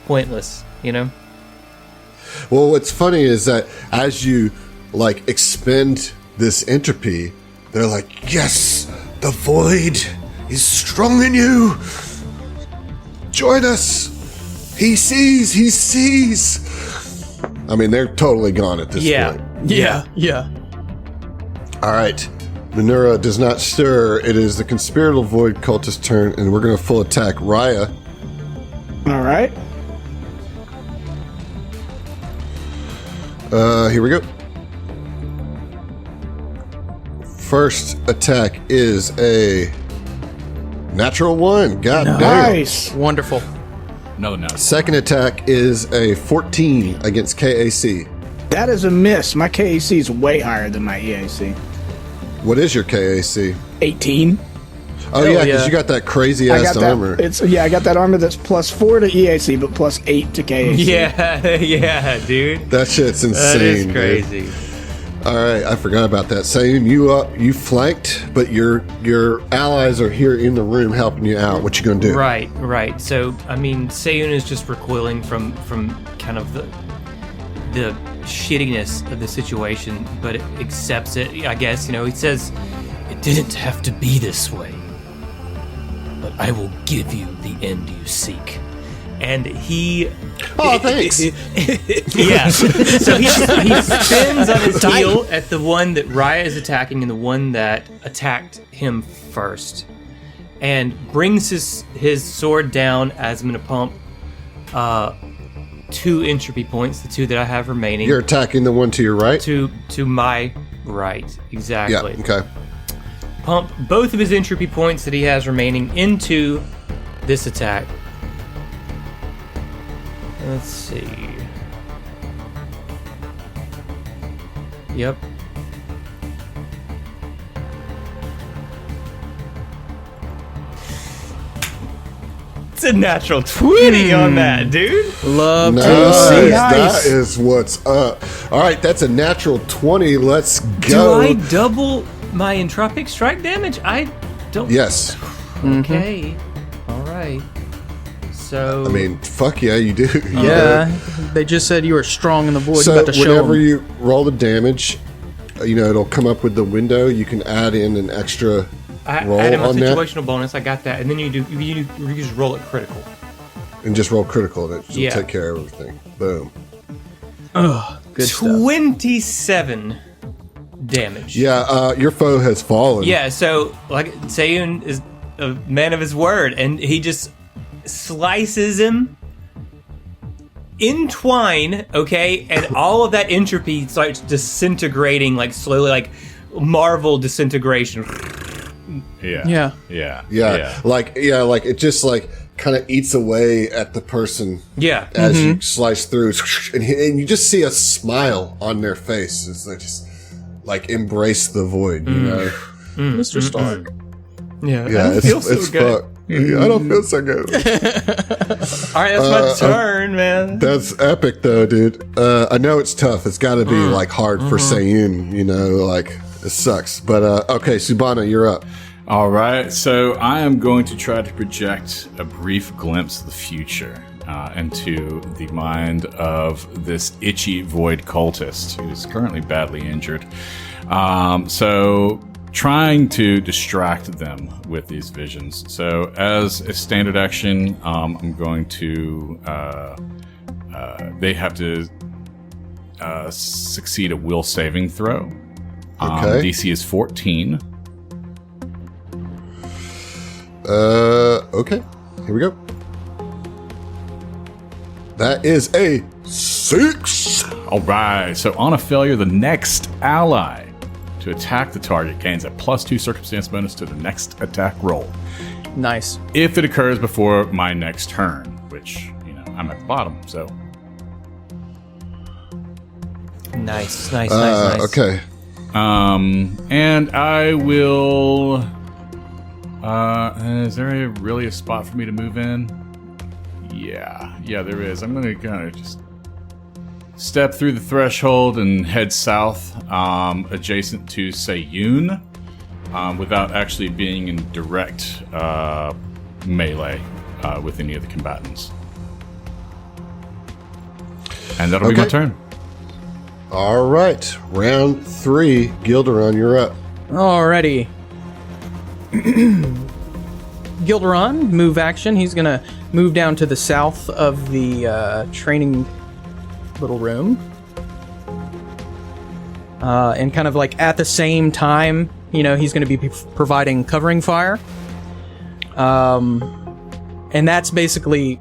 pointless, Well, what's funny is that as you expend this entropy, they're like, yes, the void is strong in you. Join us. He sees. I mean, they're totally gone at this point. Yeah. All right. Minura does not stir. It is the Conspiratorial Void Cultist turn, and we're going to full attack Raya. All right. Here we go. First attack is a natural 1. God damn. Nice. Wonderful. No. Second attack is a 14 against KAC. That is a miss. My KAC is way higher than my EAC. What is your KAC? 18. Oh, yeah, because you got that crazy ass armor. I got that armor that's +4 to EAC, but +8 to KAC. Yeah, dude. That shit's insane. That is crazy. Dude. All right, I forgot about that. Seiyun, you flanked, but your allies are here in the room helping you out. What you gonna do? Right. So, I mean, Seiyun is just recoiling from kind of the shittiness of the situation, but it accepts it. I guess he says, "It didn't have to be this way, but I will give you the end you seek." And he... Oh, thanks. Yeah. So he spins on his heel at the one that Raya is attacking and the one that attacked him first. And brings his sword down as I'm going to pump 2 entropy points, the 2 that I have remaining. You're attacking the one to your right? To my right, exactly. Yeah, okay. Pump both of his entropy points that he has remaining into this attack. Let's see. Yep. It's a natural 20 on that, dude. Love nice. to see. That is what's up. All right, that's a natural 20. Let's go. Do I double my entropic strike damage? I don't. Yes. Okay. All right. So. I mean, fuck yeah, you do. Yeah, they just said you were strong in the void. So about to show whenever 'em. you roll the damage, it'll come up with the window. You can add in an extra roll I add in my on that, situational bonus. I got that, and then you just roll it critical. and just roll critical, and it'll Yeah. take care of everything. Boom. Good stuff. 27 damage. Yeah, your foe has fallen. Yeah, so like Seiyun is a man of his word, and he just slices him entwine, okay, and all of that entropy starts disintegrating, like slowly, like Marvel disintegration. Yeah. Like it just like kind of eats away at the person. Yeah. As you slice through, and you just see a smile on their face as they just like embrace the void. You know, Mr. Stark. Yeah. yeah, it's fuck. I don't feel so good. All right, that's my turn, man. That's epic, though, dude. I know it's tough. It's got to be like hard for Sayun. You know, like it sucks. But okay, Subana, you're up. All right, so I am going to try to project a brief glimpse of the future into the mind of this itchy void cultist who's currently badly injured. So trying to distract them with these visions. So as a standard action, I'm going to... they have to succeed a will saving throw. Okay. DC is 14. Okay. Here we go. That is a 6. All right. So on a failure, the next ally to attack the target gains a +2 circumstance bonus to the next attack roll. Nice. If it occurs before my next turn, which, you know, I'm at the bottom, so. Nice. Okay. And I will... is there really a spot for me to move in? Yeah, there is. I'm going to kind of just step through the threshold and head south, adjacent to Sayun, without actually being in direct melee with any of the combatants. And that'll be my turn. All right. Round 3. Gilderon, you're up. Alrighty. Gilderon, move action. He's gonna move down to the south of the training little room. And kind of like at the same time, you know, he's gonna be providing covering fire. And that's basically,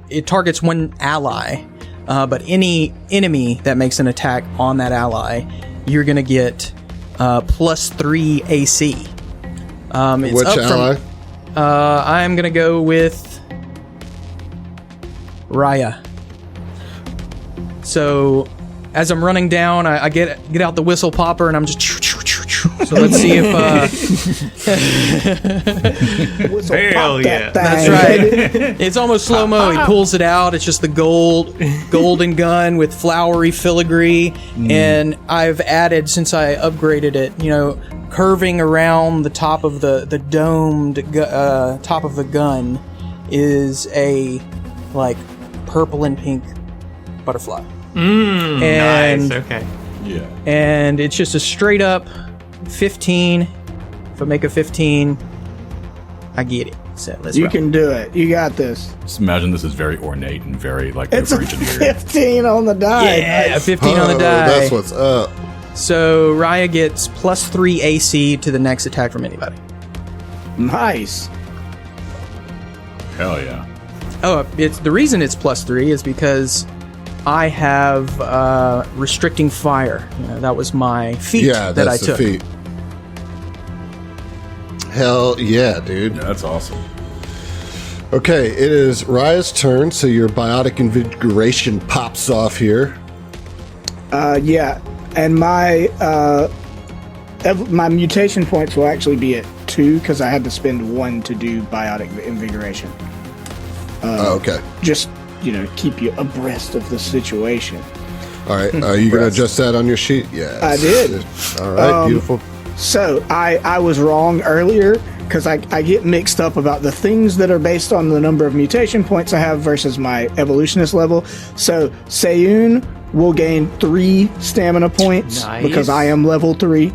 it targets one ally, but any enemy that makes an attack on that ally, you're gonna get +3 AC. It's Which up ally? I'm gonna go with Raya. So, as I'm running down, I get out the whistle popper and I'm just. So let's see if. Whistle, Hell pop yeah. that thing. That's right. It's almost slow mo. He pulls it out. It's just the golden gun with flowery filigree, and I've added, since I upgraded it, you know, curving around the top of the domed top of the gun is a like purple and pink butterfly. And, Nice. Okay. Yeah. and it's just a straight up 15. If I make a 15, I get it. So let's You roll. can do it. You got this. Just imagine this is very ornate and very, like, It's a over-engineered. 15 on the die. Yeah, Nice. 15 on the die. That's what's up. So Raya gets +3 AC to the next attack from anybody. Nice. Hell yeah. Oh, it's the reason it's +3 is because I have restricting fire. You know, that was my feat Yeah, that I that's the took. feat. Hell yeah, dude. Yeah, that's awesome. Okay, it is Raya's turn, so your biotic invigoration pops off here. Yeah, and my mutation points will actually be at 2 because I had to spend 1 to do biotic invigoration. Okay. Just, you know, keep you abreast of the situation. All right. Are you going to adjust that on your sheet? Yes. I did. All right. Beautiful. So I was wrong earlier because I get mixed up about the things that are based on the number of mutation points I have versus my evolutionist level. So Sayun will gain 3 stamina points Nice. because I am level 3.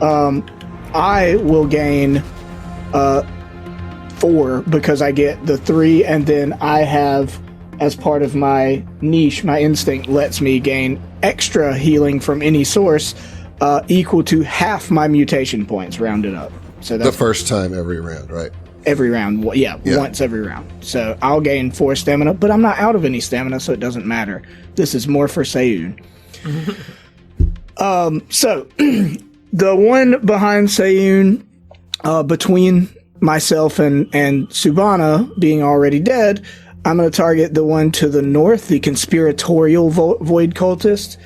I will gain 4 because I get the 3, and then I have, as part of my niche, my instinct lets me gain extra healing from any source equal to half my mutation points rounded up. So The that's first time every round, right? every round. Yeah, once every round. So I'll gain 4 stamina, but I'm not out of any stamina, so it doesn't matter. This is more for Seiyun. So the one behind Seiyun, between myself and Subana being already dead, I'm going to target the one to the north, the conspiratorial void cultist.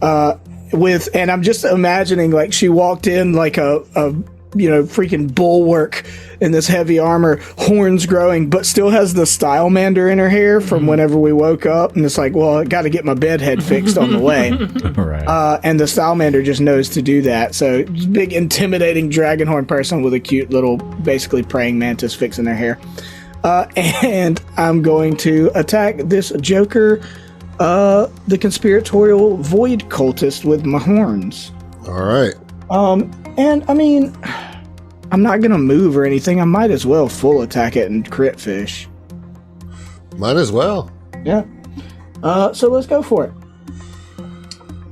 And I'm just imagining like she walked in like a freaking bulwark in this heavy armor, horns growing, but still has the Stylemander in her hair from whenever we woke up. And it's like, well, I got to get my bed head fixed on the way. Right. And the Stylemander just knows to do that. So big, intimidating dragonhorn person with a cute little, basically praying mantis fixing their hair. And I'm going to attack this Joker, the conspiratorial void cultist with my horns. All right. And I mean, I'm not gonna move or anything. I might as well full attack it and crit fish. Might as well. Yeah. So let's go for it.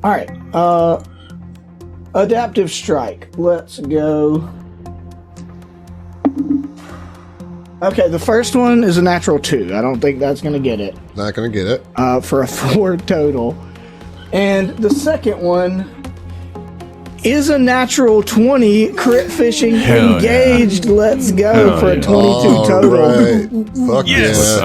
All right. Adaptive strike. Let's go. Okay, the first one is a natural 2. I don't think that's gonna get it. Not gonna get it. For a 4 total. And the second one is a natural 20, crit fishing engaged. Let's go for a 22 total. Right. Fuck Yes.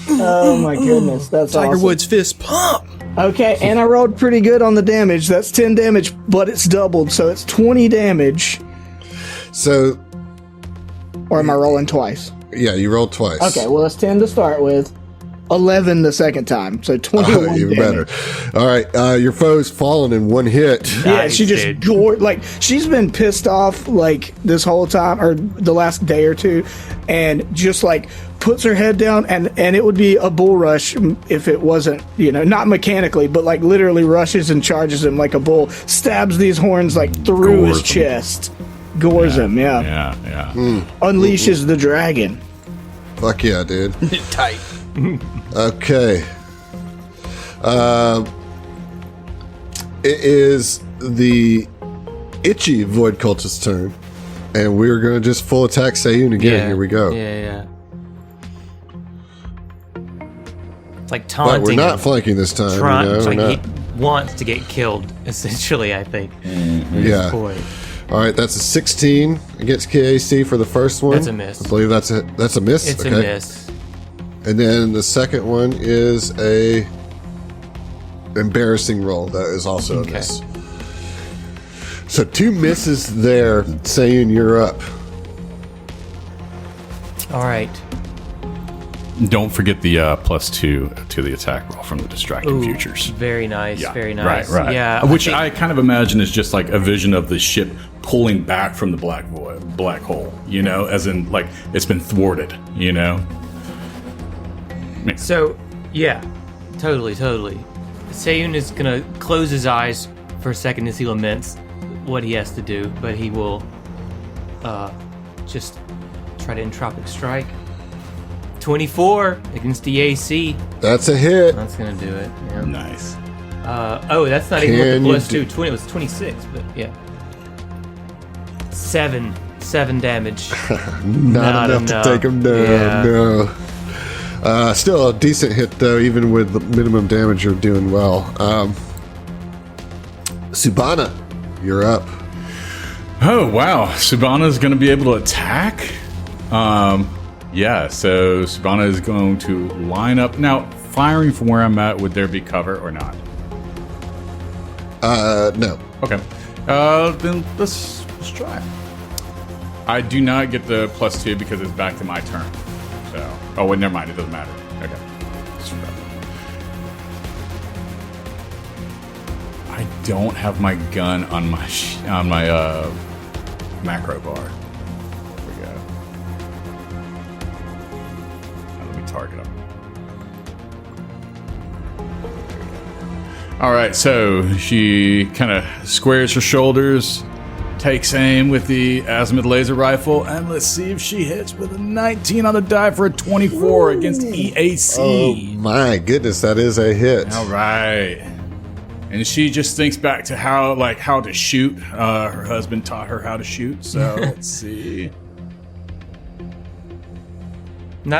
Oh my goodness, that's Tiger awesome. Woods fist pump. Okay, and I rolled pretty good on the damage. That's 10 damage, but it's doubled, so it's 20 damage. So, Or am I rolling twice? yeah, you rolled twice. Okay, well, it's 10 to start with, 11 the second time, so 21 Even damage. better. All right, your foe's fallen in one hit. Yeah, Nice, she just dude. gored. Like, she's been pissed off, like, this whole time, or the last day or two, and just, like, puts her head down, and it would be a bull rush if it wasn't, not mechanically, but, like, literally rushes and charges him like a bull, stabs these horns, like, through his Gores him. chest. Gores him, yeah. Unleashes the dragon. Fuck yeah, dude. Tight. Okay. It is the itchy void cultist's turn, and we're gonna just full attack Seiyun again. Here we go. Yeah. It's like But taunting we're not him. flanking this time. It's we're like not. he wants to get killed, essentially, I think. Yeah. Boy. All right, that's a 16 against KAC for the first one. That's a miss. I believe that's a miss. It's okay. a miss. And then the second one is a embarrassing roll. That is also a miss. So 2 misses there. Seiyun, you're up. All right. Don't forget the +2 to the attack roll from the distracting futures. Very nice. Very nice. Right. Yeah. Which think- I kind of imagine is just like a vision of the ship pulling back from the black hole, as in like it's been thwarted, So, yeah. Totally. Seiyun is going to close his eyes for a second as he laments what he has to do, but he will just try to entropic strike. 24 against the AC. That's a hit. That's going to do it. Yeah. Nice. That's not even Can with the you +2. 20. It was 26, but yeah. 7 damage. Not enough to take him down. Yeah. No. Still a decent hit, though. Even with the minimum damage, you're doing well. Subana, you're up. Oh, wow. Subana's going to be able to attack? Yeah, so Subana is going to line up. Now, firing from where I'm at, would there be cover or not? No. Okay. Then let's try. I do not get the +2 because it's back to my turn. So, wait, never mind. It doesn't matter. Okay. I don't have my gun on my macro bar. There we go. Now let me target him. All right, so she kind of squares her shoulders, takes aim with the azimuth laser rifle, and let's see if she hits with a 19 on the die for a 24 against EAC. Oh my goodness, that is a hit. All right. And she just thinks back to how to shoot. Her husband taught her how to shoot, so let's see.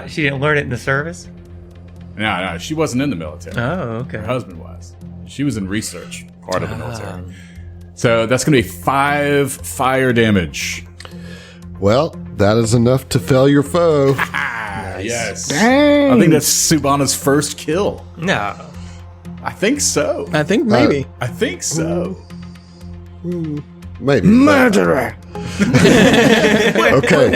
She didn't learn it in the service? No, she wasn't in the military. Oh, okay. Her husband was. She was in research, part of the military. So that's going to be 5 fire damage. Well, that is enough to fell your foe. Yes. Dang. I think that's Subana's first kill. No. I think so. I think maybe. I think so. Maybe. Murderer. Okay.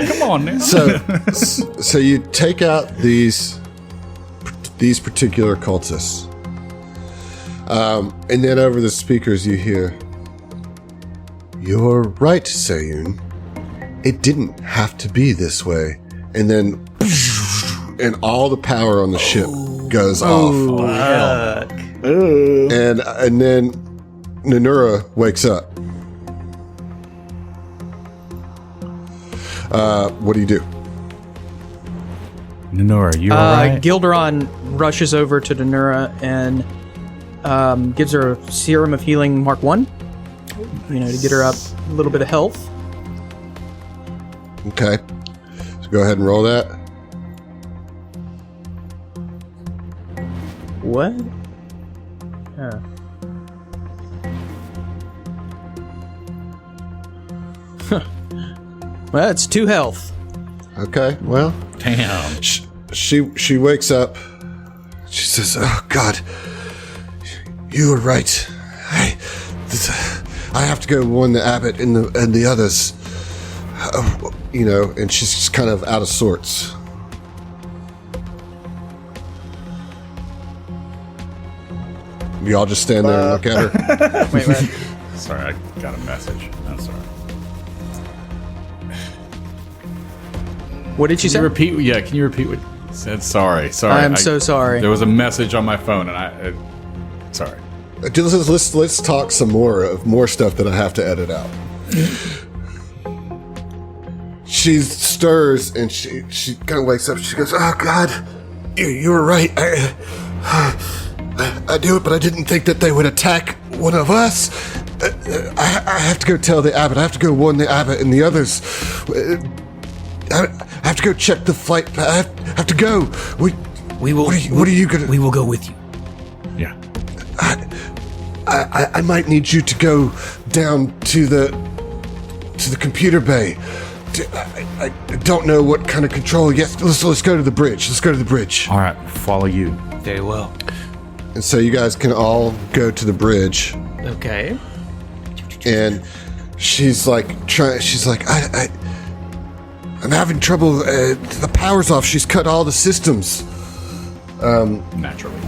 Come on now. So you take out these particular cultists. And then over the speakers you hear, "You're right, Sayun. It didn't have to be this way." And then, and all the power on the ship goes off. Fuck. Ooh. And then Nanura wakes up. What do you do? Nanura, you alright? Gilderon rushes over to Danura and gives her a serum of healing Mark 1. To get her up a little bit of health. Okay. So go ahead and roll that. What? Oh. Well, it's 2 health. Okay. Well, Damn. she wakes up. She says, "Oh God, you were right. I have to go warn the abbot and the others." And she's just kind of out of sorts. You all just stand there and look at her. Wait. Sorry, I got a message. I'm sorry. What did she say? Can you repeat what you said? Sorry. I'm so sorry. There was a message on my phone, and sorry. Let's talk some more stuff that I have to edit out. She stirs and she kind of wakes up. She goes, "Oh God, you were right. I do it, but I didn't think that they would attack one of us. I have to go tell the abbot. I have to go warn the abbot and the others. I have to go check the flight. I have to go. We will. What are you gonna? We will go with you. Yeah. I might need you to go down to the computer bay. I don't know what kind of control. Yes, let's go to the bridge. Let's go to the bridge. All right, follow you. Very well. And so you guys can all go to the bridge. Okay. And she's like, I'm having trouble. The power's off. She's cut all the systems. Naturally.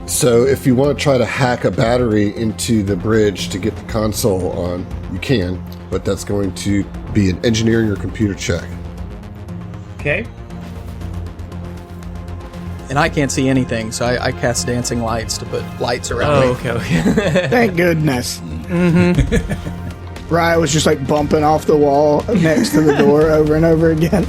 So if you want to try to hack a battery into the bridge to get the console on, you can. But that's going to be an engineering or computer check. Okay. And I can't see anything, so I cast dancing lights to put lights around me. Okay. Thank goodness. Mm-hmm. Rye was just like bumping off the wall next to the door over and over again.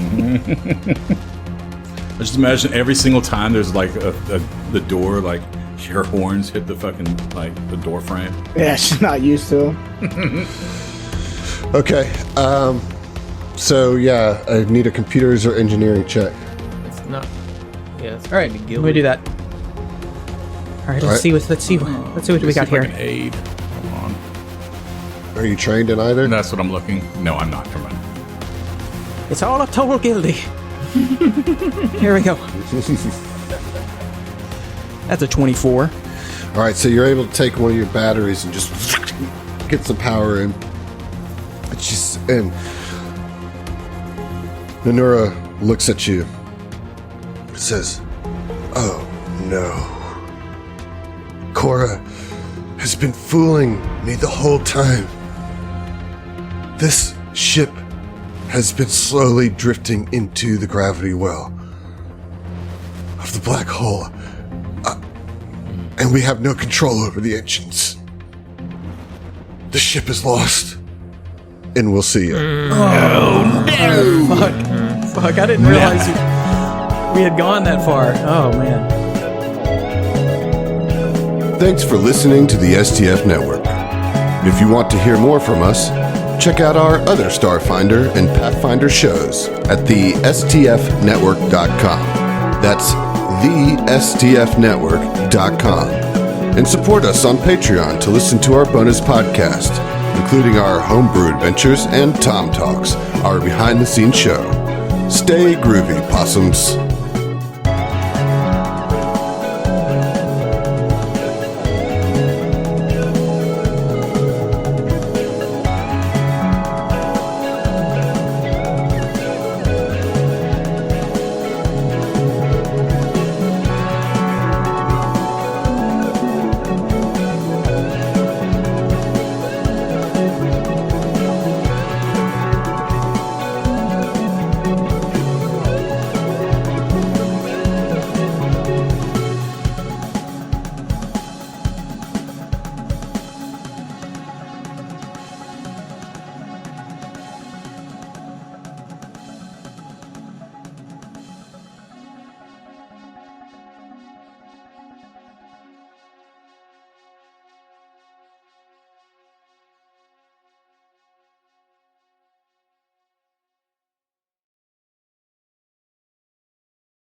I just imagine every single time there's like the door, like her horns hit the fucking the door frame. Yeah, she's not used to them. Okay. So yeah, I need a computers or engineering check. It's not. Yeah. It's All right, let me do that. All right, let's see what we got here. An aid. Hold on. Are you trained in either? That's what I'm looking. No, I'm not. Come on. It's all a total guilty. Here we go. That's a 24. All right, so you're able to take one of your batteries and just get some power in. And Nanura looks at you and says, "Oh no. Cora has been fooling me the whole time. This ship has been slowly drifting into the gravity well of the black hole. And we have no control over the engines. The ship is lost. And we'll see you." Oh, no! Fuck, I didn't realize we had gone that far. Oh, man. Thanks for listening to the STF Network. If you want to hear more from us, check out our other Starfinder and Pathfinder shows at the STFnetwork.com. That's the STFnetwork.com. And support us on Patreon to listen to our bonus podcast, including our homebrew adventures and Tom Talks, our behind-the-scenes show. Stay groovy, possums.